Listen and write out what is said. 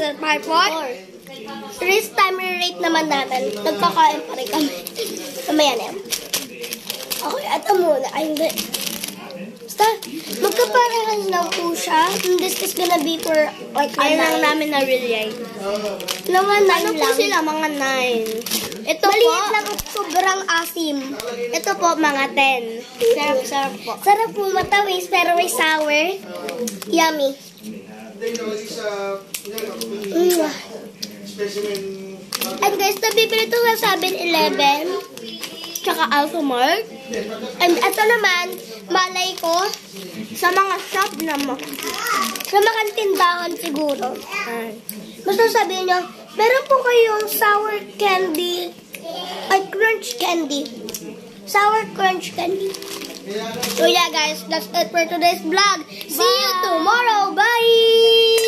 level 5 4. This time, rate naman natin. Nagkakain pa rin kami. Mamaya na yan. Okay, ito muna. Ay, hindi. Basta, magkaparehas lang po siya. This is gonna be for like a 9. Ayun lang namin na-relay. Mga 9 Ano po lang. sila? Mga 9. Ito Maliit po. lang at sobrang asim. Ito po, mga 10. Sarap-sarap po. Sarap po matawis pero may sour. Yummy. And guys, nabibili ito sa 7-Eleven. Tsaka Alphamart. And ito naman, malay ko, Sa mga shop naman. sa mga tindahan siguro. Basta sabihin nyo, meron po kayong sour candy, ay crunch candy. Sour crunch candy. So yeah guys, that's it for today's vlog. See you tomorrow. Bye!